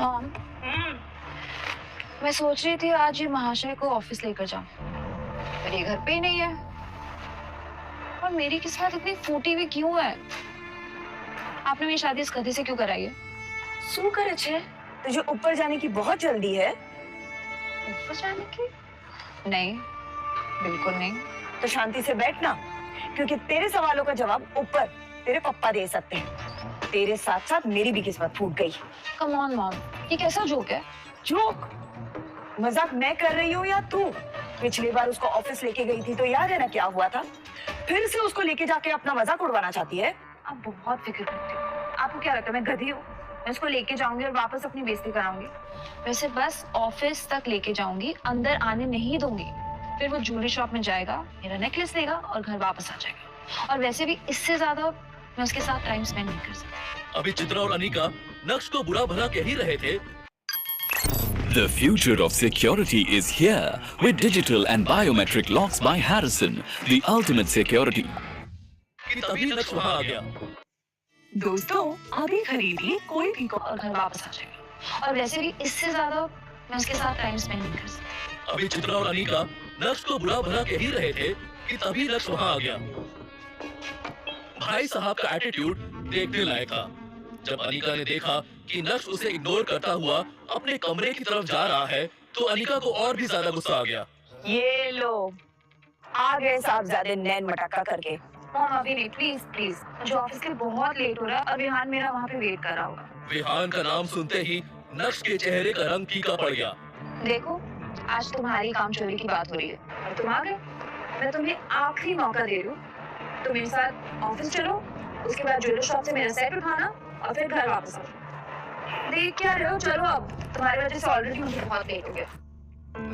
Mom, मैं सोच रही थी आज ये महाशय को ऑफिस लेकर जाऊं, पर ये घर पे ही नहीं है। और मेरी किस्मत इतनी फूटी हुई क्यों है? आपने मेरी शादी इस गधे से क्यों कराई है? શું કરે છે? तुझे ऊपर जाने की बहुत जल्दी है? ऊपर जाने की? नहीं, बिल्कुल नहीं। तो शांति से बैठ ना, क्योंकि तेरे सवालों का जवाब ऊपर तेरे पप्पा दे सकते हैं। तेरे साथ साथ मेरी भी किस्मत फूट गई। कम ऑन मॉम, ये कैसा जोक है? जोक? मजाक मैं कर रही हूँ या तू? पिछली बार उसको ऑफिस लेके गई थी तो याद है ना क्या हुआ था? फिर से उसको लेके जाके अपना मजाक उड़वाना चाहती है? आप बहुत फिक्र करती हो। आपको क्या लगता है मैं गधी हूँ? मैं उसको लेके जाऊंगी और वापस अपनी बेइज्जती कराऊंगी। वैसे बस ऑफिस तक लेके जाऊंगी, अंदर आने नहीं दूंगी। फिर वो ज्वेलरी शॉप में जाएगा, मेरा नेकलेस लेगा और घर वापस आ जाएगा। और वैसे भी इससे ज्यादा मैं उसके साथ टाइम स्पेंड नहीं कर सकती। अभी चित्रा और अनिका नक्श को बुरा भला कह ही रहे थे। The future of security is here with digital and biometric locks by Harrison, the ultimate security. कि तभी नक्श वहाँ आ गया। दोस्तों, अभी खरीदिए कोई भी और घर वापस आ जाएगा। और वैसे भी इससे ज्यादा मैं उसके साथ टाइम स्पेंड नहीं कर सकती। अभी चित्रा और अनिका नक्श को बुरा भला कह ही रहे थे कि तभी नक्श वहाँ आ गया। भाई साहब का एटीट्यूड देखने लायक था। जब अनिका ने देखा कि नक्श उसे इग्नोर करता हुआ अपने कमरे की तरफ जा रहा है, तो अनिका को और भी ज्यादा गुस्सा आ गया। ये लो, आ गए साहबजादे नैन मटक्का करके। मॉम अभी नहीं, प्लीज प्लीज, मुझे ऑफिस के बहुत लेट हो रहा है और विहान मेरा वहाँ पे वेट कर रहा होगा। विहान का नाम सुनते ही नक्श के चेहरे का रंग फीका पड़ गया। देखो, आज तुम्हारी काम चोरी की बात हो रही है और तुम आ गए। मैं तुम्हें आखिरी मौका दे रही हूँ, तुम मेरे साथ ऑफिस चलो, उसके बाद ज्वेलरी शॉप से मेरा सेट उठाना और फिर घर वापस आ जाओ। देख क्या रहे हो? चलो अब, तुम्हारी वजह से ऑलरेडी मुझे बहुत लेट हो गया।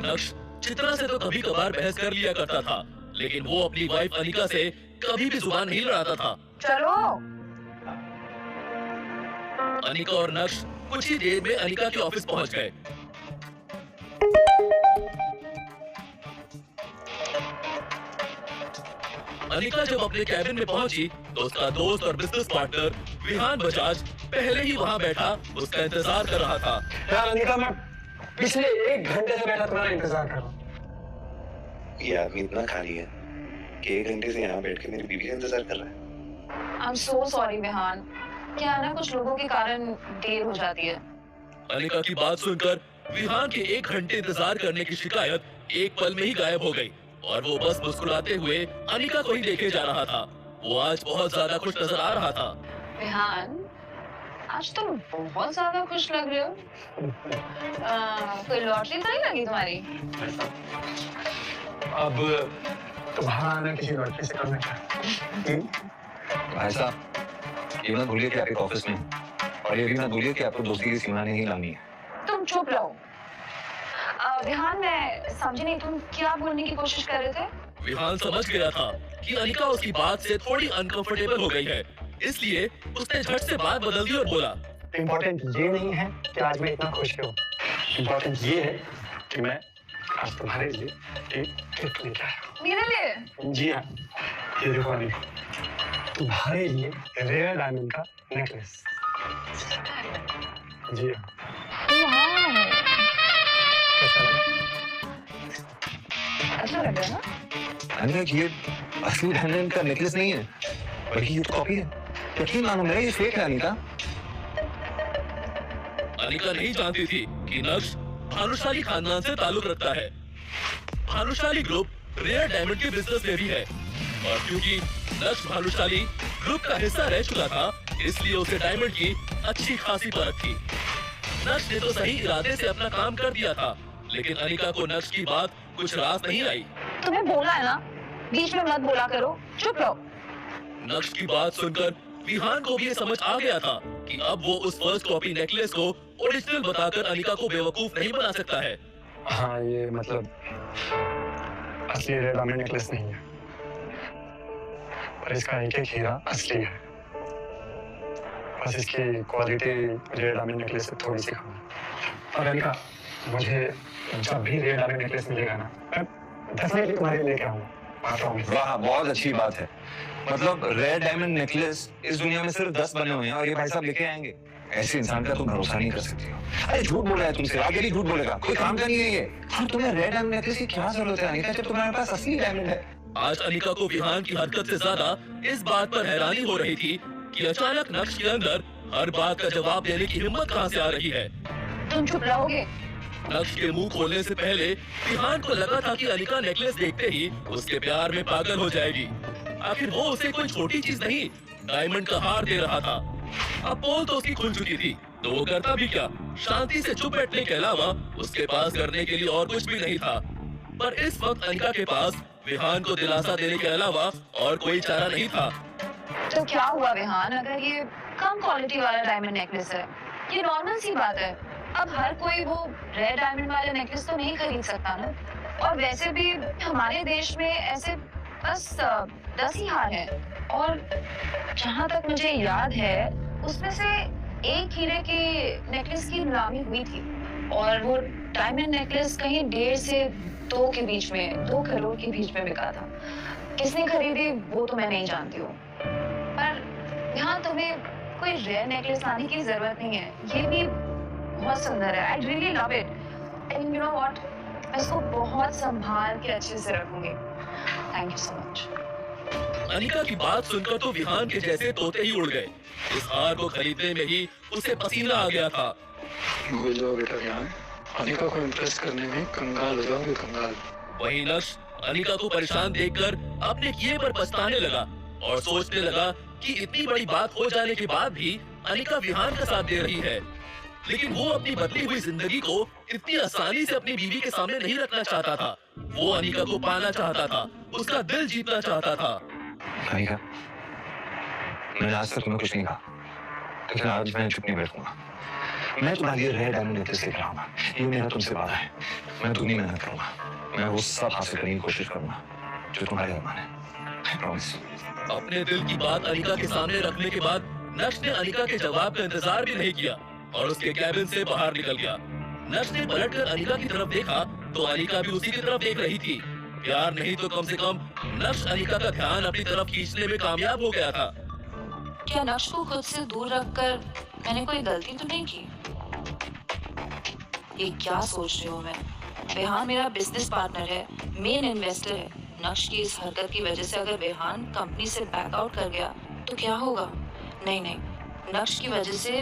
नक्श चित्रा से तो कभी कभार बहस कर लिया करता था, लेकिन वो अपनी वाइफ अनिका से कभी भी जुबान नहीं लड़ाता था। चलो। अनिका और नक्श कुछ ही देर में अनिका के ऑफिस पहुंच गए। अनिका जब अपने कैबिन में पहुंची तो उसका दोस्त और बिजनेस पार्टनर विहान बजाज पहले ही वहां बैठा उसका इंतजार कर रहा था। यार अनिका, मैं पिछले 1 घंटे से बैठा तुम्हारा इंतजार कर रहा हूँ। ये आदमी इतना खाली है कि 1 घंटे से यहाँ बैठ के मेरी बीवी का इंतजार कर रहा है। I am so sorry Vihaan, क्या है ना, कुछ लोगों के कारण देर हो जाती है। अनिका की बात सुनकर विहान के 1 घंटे इंतजार करने की शिकायत एक पल में ही गायब हो गई और वो बस मुस्कुराते हुए अनिका को ही देखे जा रहा था। वो आज बहुत ज्यादा खुश नजर आ रहा था। विहान, आज तुम बहुत ज्यादा खुश लग रहे हो। कोई लॉटरी तो नहीं लगी तुम्हारी? अब तुम्हारा आना किसी लड़के से करना क्या? भाई साहब, ये मत भूलिए कि आप एक ऑफिस में हैं और ये भी मत भूलिए कि आपको दोस्ती की सीमा नहीं लानी है। तुम चुप रहो। विहान, मैं समझी नहीं, तुम क्या बोलने की कोशिश कर रहे थे? विहान समझ गया था कि अनिका उसकी बात से थोड़ी अनकंफर्टेबल हो गई है, इसलिए उसने झट से बात बदल दी और बोला, इम्पोर्टेंट ये नहीं है कि आज मैं इतना खुश हूँ। इम्पोर्टेंट ये है कि मैं आज तुम्हारे लिए एक गिफ्ट लेके आया हूँ। मेरे लिए? जी हाँ, ये देखो अनिका, तुम्हारे लिए रेयर डायमंड का नेकलेस। जी हाँ। कैसा लगा? अच्छा लग रहा है ना? अनिका, ये असली डायमंड का नेकलेस नहीं है, बल्कि ये तो कॉपी है। यकीन मानो मेरा, ये फेक है अनिका। अनिका नहीं जानती थी कि नक्श भानुशाली खानदान से ताल्लुक रखता है। भानुशाली ग्रुप रेयर डायमंड के बिजनेस में भी है और क्योंकि नक्श भानुशाली ग्रुप का हिस्सा रह चुका था, इसलिए उसे डायमंड की अच्छी खासी परख थी। नक्श ने तो सही इरादे से अपना काम कर दिया था, लेकिन अनिका को नक्श की बात कुछ रास नहीं आई। तुम्हें बोला है ना, बीच में मत बोला करो, चुप रहो। नक्श की बात सुनकर विहान को भी ये समझ आ गया था कि अब वो उस फर्स्ट कॉपी नेकलेस को ओरिजिनल बताकर अनिका को बेवकूफ नहीं बना सकता है। हाँ, ये मतलब असली रेयर डायमंड नेकलेस नहीं है, पर इसका एक एक हीरा असली है। बस इसकी क्वालिटी रेयर डायमंड नेकलेस से थोड़ी सी कम है। और अनिका, मुझे जब भी रेयर डायमंड नेकलेस मिलेगा ना, मैं डेफिनेटली तुम्हारे लिए लेके आऊंगा। वाह, बहुत अच्छी बात है। मतलब रेयर डायमंड नेकलेस इस दुनिया में सिर्फ 10 बने हुए हैं और ये भाई साहब लेके आएंगे। ऐसे इंसान का तुम भरोसा नहीं कर सकती हो। अरे झूठ बोल रहा है तुमसे, आगे नहीं झूठ बोलेगा, कोई काम का नहीं है ये। और तुम्हें रेड डायमंड नेकलेस की क्या जरूरत है अनिका, जब तुम्हारे पास असली डायमंड है। आज अनिका को विहान की हरकत से ज्यादा इस बात पर हैरानी हो रही थी कि अचानक नक्श के अंदर हर बात का जवाब देने की हिम्मत कहां से आ रही है। तुम चुप रहोगे? नक्श के मुंह खोलने से पहले विहान को लगा था कि अनिका नेकलेस देखते ही उसके प्यार में पागल हो जाएगी। आखिर वो उसे कोई छोटी चीज नहीं, डायमंड का हार दे रहा था। अब पोल तो उसकी खुल चुकी थी, तो वो करता भी क्या? शांति से चुप बैठने के अलावा उसके पास करने के लिए और कुछ भी नहीं था। पर इस वक्त अनिका के पास विहान को दिलासा देने के अलावा और कोई चारा नहीं था। तो क्या हुआ विहान, अगर ये कम क्वालिटी वाला डायमंड नेकलेस है, ये नॉर्मल सी बात है। अब हर कोई वो रेड डायमंड वाले नेकलेस तो नहीं खरीद सकता ना। और वैसे भी हमारे देश में ऐसे बस 10 ही हार हैं। और जहाँ तक मुझे याद है उसमें से एक हीरे की नेकलेस की नीलामी हुई थी और वो डायमंड नेकलेस कहीं 1.5 से 2 के बीच में, 2 करोड़ के बीच में बिका था। किसने खरीदी वो तो मैं नहीं जानती हूँ, पर यहाँ तुम्हें कोई रेयर नेकलेस लाने की जरूरत नहीं है। ये भी बहुत सुंदर है। I really love it and you know what, मैं इसको बहुत संभाल के अच्छे से रखूंगी। Thank you so much. Anika की बात सुनकर तो विहान के जैसे तोते ही उड़ गए। इस हार को खरीदने में ही उसे पसीना आ गया था। भूल जाओ बेटा विहान, अनिका को इम्प्रेस करने में कंगाल हो जाओगे, कंगाल। वहीं नक्श अनिका को परेशान देखकर अपने किए पर पछताने लगा और सोचने लगा कि इतनी बड़ी बात हो जाने के बाद भी अनिका विहान का साथ दे रही है। लेकिन वो अपनी बदली हुई जिंदगी को इतनी आसानी से अपनी बीवी के सामने नहीं रखना चाहता था। वो अनिका को पाना चाहता था, उसका दिल जीतना चाहता था। अनिका, मैंने आज तक तुम्हें कुछ नहीं कहा, लेकिन आज मैं चुप नहीं बैठूंगा। मैं तुम्हारे लिए रेड डायमंड नेकलेस लेकर आऊंगा, ये मेरा तुमसे वादा है। मैं दुगनी मेहनत करूंगा, मैं वो सब हासिल करने की कोशिश करूंगा जो तुम्हारे अरमान है। I promise। अपने दिल की बात अनिका के सामने रखने के बाद नक्श ने अनिका के जवाब का इंतजार भी नहीं किया और उसके कैबिन से बाहर निकल गया। नक्श ने पलटकर अनिका की तरफ देखा तो अनिका भी उसी की तरफ देख रही थी। प्यार नहीं तो कम से कम नक्श अनिका का ध्यान अपनी तरफ खींचने में कामयाब हो गया था। क्या नक्श को खुद से दूर रखकर मैंने कोई गलती तो नहीं की? ये क्या सोच रही हूँ मैं? विहान मेरा बिजनेस पार्टनर है, मेन इन्वेस्टर है। नक्श की इस हरकत की वजह से अगर विहान कंपनी से बैक आउट कर गया तो क्या होगा? नहीं नहीं, नक्श की वजह से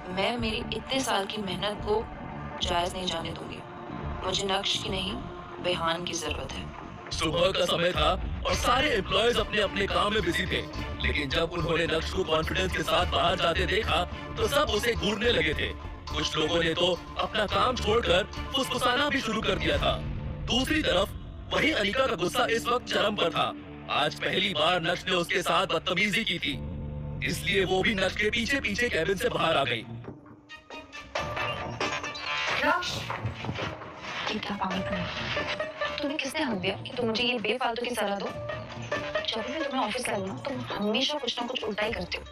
मैं मेरी इतने साल की मेहनत को जायज नहीं जाने दूंगी। मुझे नक्श की नहीं, विहान की जरूरत है। सुबह का समय था और सारे एम्प्लॉयज अपने अपने काम में बिजी थे। लेकिन जब उन्होंने नक्श को कॉन्फिडेंस के साथ बाहर जाते देखा तो सब उसे घूरने लगे थे। कुछ लोगों ने तो अपना काम छोड़कर फुसफुसाना भी शुरू कर दिया था। दूसरी तरफ वही अनिका का गुस्सा इस वक्त चरम पर था। आज पहली बार नक्श ने उसके साथ बदतमीजी की थी, इसलिए वो भी नक्श के पीछे पीछे कैबिन से बाहर आ गई। तुम्हें किसने हक दिया कि तुम मुझे ये बेफालतू की सलाह दो? जब मैं तुम्हें ऑफिस लाई ना, तुम हमेशा कुछ ना कुछ उल्टा ही करते हो।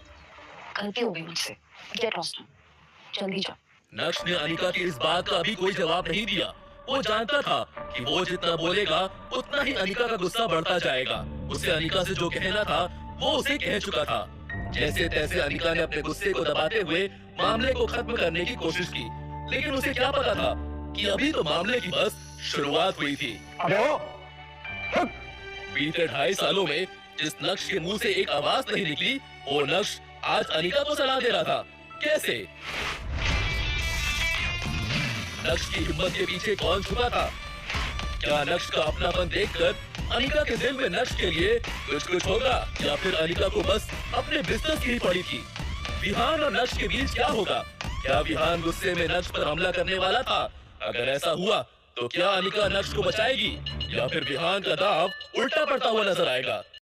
गलती हो गई मुझसे, गेट लॉस्ट। जल्दी जाओ। नक्श ने अनिका की इस बात का अभी कोई जवाब नहीं दिया। वो जानता था कि वो जितना बोलेगा उतना ही अनिका का गुस्सा बढ़ता जाएगा। उसे अनिका से जो कहना था वो उसे कह चुका था। जैसे तैसे अनिका ने अपने गुस्से को दबाते हुए मामले को खत्म करने की कोशिश की, लेकिन उसे क्या पता था कि अभी तो मामले की बस शुरुआत हुई थी। अबे ओ, बीते 2.5 सालों में जिस नक्श के मुंह से एक आवाज नहीं निकली, वो नक्श आज अनिका को सलाह दे रहा था। कैसे? नक्श की हिम्मत के पीछे कौन छुपा था? क्या नक्श का अपनापन देखकर अनिका के दिल में नक्श के लिए कुछ होगा, या फिर अनिका को बस अपने बिजनेस की ही पड़ी थी? विहान और नक्श के बीच क्या होगा? क्या विहान गुस्से में नक्श पर हमला करने वाला था? अगर ऐसा हुआ तो क्या अनिका नक्श को बचाएगी, या फिर विहान का दांव उल्टा पड़ता हुआ नजर आएगा?